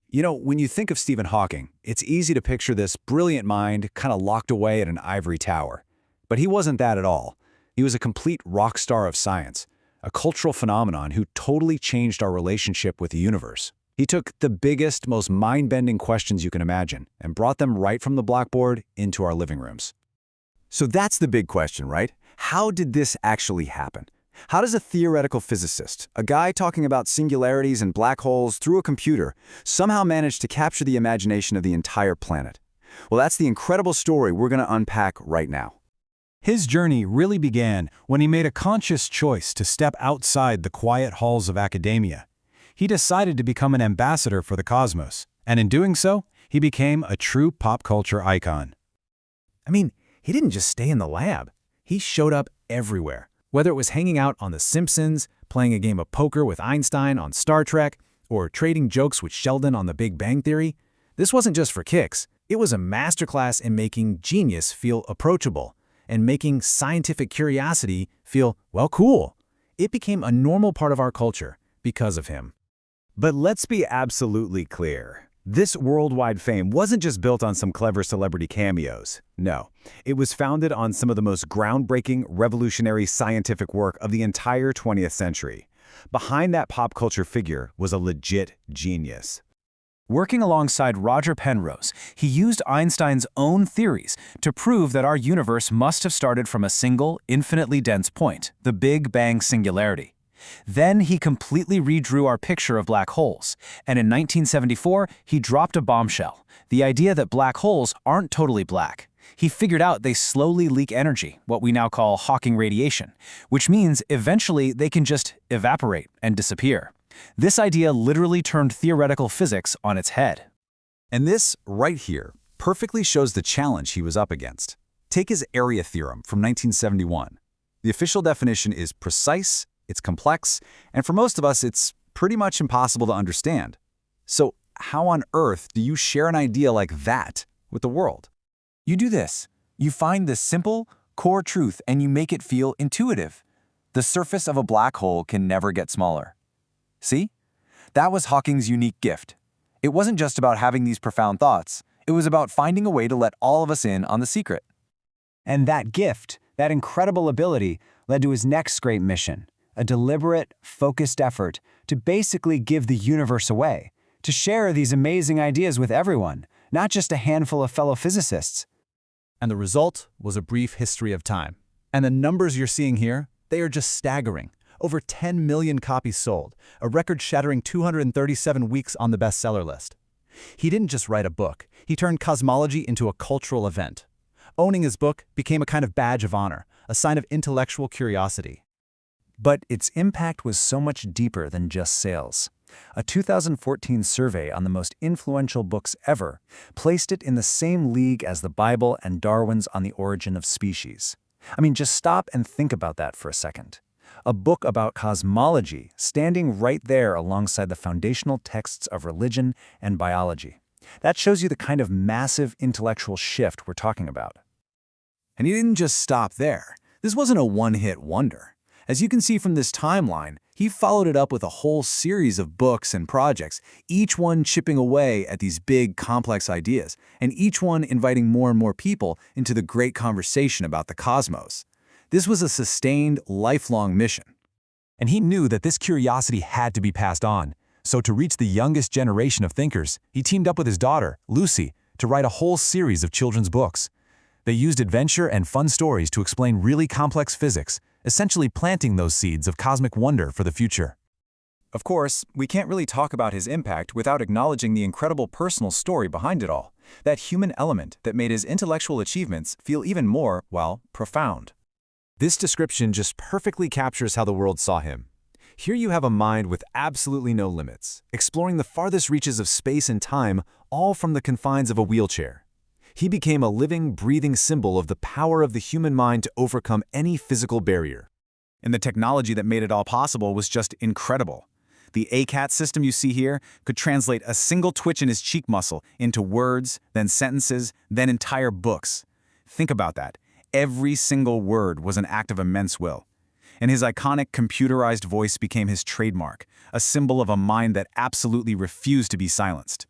When you think of Stephen Hawking, it's easy to picture this brilliant mind kind of locked away at an ivory tower. But he wasn't that at all. He was a complete rock star of science, a cultural phenomenon who totally changed our relationship with the universe. He took the biggest, most mind-bending questions you can imagine and brought them right from the blackboard into our living rooms. So that's the big question, right? How did this actually happen? How does a theoretical physicist, a guy talking about singularities and black holes through a computer, somehow manage to capture the imagination of the entire planet? Well, that's the incredible story we're going to unpack right now. His journey really began when he made a conscious choice to step outside the quiet halls of academia. He decided to become an ambassador for the cosmos, and in doing so, he became a true pop culture icon. He didn't just stay in the lab. He showed up everywhere. Whether it was hanging out on The Simpsons, playing a game of poker with Einstein on Star Trek, or trading jokes with Sheldon on The Big Bang Theory, this wasn't just for kicks. It was a masterclass in making genius feel approachable and making scientific curiosity feel, well, cool. It became a normal part of our culture because of him. But let's be absolutely clear. This worldwide fame wasn't just built on some clever celebrity cameos. No, it was founded on some of the most groundbreaking, revolutionary scientific work of the entire 20th century. Behind that pop culture figure was a legit genius. Working alongside Roger Penrose, he used Einstein's own theories to prove that our universe must have started from a single, infinitely dense point, the Big Bang singularity. Then he completely redrew our picture of black holes, and in 1974, he dropped a bombshell, the idea that black holes aren't totally black. He figured out they slowly leak energy, what we now call Hawking radiation, which means eventually they can just evaporate and disappear. This idea literally turned theoretical physics on its head. And this, right here, perfectly shows the challenge he was up against. Take his area theorem from 1971. The official definition is precise, it's complex, and for most of us, it's pretty much impossible to understand. So how on earth do you share an idea like that with the world? You do this. You find this simple, core truth and you make it feel intuitive. The surface of a black hole can never get smaller. See? That was Hawking's unique gift. It wasn't just about having these profound thoughts. It was about finding a way to let all of us in on the secret. And that gift, that incredible ability, led to his next great mission. A deliberate, focused effort to basically give the universe away, to share these amazing ideas with everyone, not just a handful of fellow physicists. And the result was a brief history of time. And the numbers you're seeing here, they are just staggering. Over 10 million copies sold, a record-shattering 237 weeks on the bestseller list. He didn't just write a book, he turned cosmology into a cultural event. Owning his book became a kind of badge of honor, a sign of intellectual curiosity. But its impact was so much deeper than just sales. A 2014 survey on the most influential books ever placed it in the same league as the Bible and Darwin's On the Origin of Species. Just stop and think about that for a second. A book about cosmology standing right there alongside the foundational texts of religion and biology. That shows you the kind of massive intellectual shift we're talking about. And he didn't just stop there. This wasn't a one-hit wonder. As you can see from this timeline, he followed it up with a whole series of books and projects, each one chipping away at these big, complex ideas, and each one inviting more and more people into the great conversation about the cosmos. This was a sustained, lifelong mission. And he knew that this curiosity had to be passed on. So to reach the youngest generation of thinkers, he teamed up with his daughter, Lucy, to write a whole series of children's books. They used adventure and fun stories to explain really complex physics, essentially planting those seeds of cosmic wonder for the future. Of course, we can't really talk about his impact without acknowledging the incredible personal story behind it all, that human element that made his intellectual achievements feel even more, profound. This description just perfectly captures how the world saw him. Here you have a mind with absolutely no limits, exploring the farthest reaches of space and time, all from the confines of a wheelchair. He became a living, breathing symbol of the power of the human mind to overcome any physical barrier. And the technology that made it all possible was just incredible. The ACAT system you see here could translate a single twitch in his cheek muscle into words, then sentences, then entire books. Think about that. Every single word was an act of immense will. And his iconic computerized voice became his trademark, a symbol of a mind that absolutely refused to be silenced.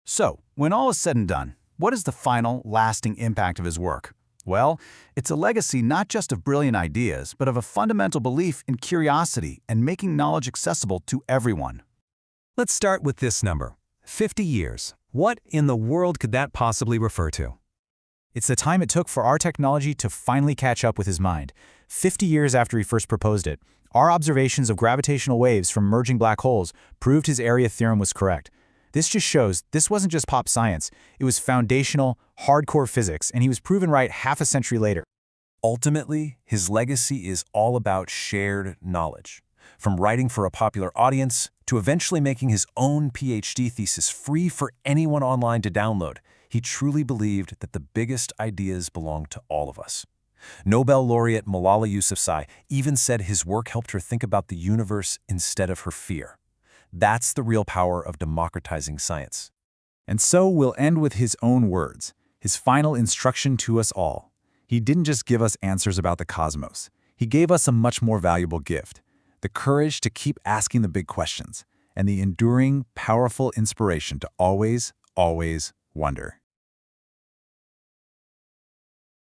So, when all is said and done, what is the final, lasting impact of his work? Well, it's a legacy not just of brilliant ideas, but of a fundamental belief in curiosity and making knowledge accessible to everyone. Let's start with this number, 50 years. What in the world could that possibly refer to? It's the time it took for our technology to finally catch up with his mind. 50 years after he first proposed it, our observations of gravitational waves from merging black holes proved his area theorem was correct. This just shows this wasn't just pop science, it was foundational, hardcore physics, and he was proven right half a century later. Ultimately, his legacy is all about shared knowledge. From writing for a popular audience to eventually making his own PhD thesis free for anyone online to download, he truly believed that the biggest ideas belong to all of us. Nobel laureate Malala Yousafzai even said his work helped her think about the universe instead of her fear. That's the real power of democratizing science. And so we'll end with his own words, his final instruction to us all. He didn't just give us answers about the cosmos. He gave us a much more valuable gift, the courage to keep asking the big questions, and the enduring, powerful inspiration to always, always wonder.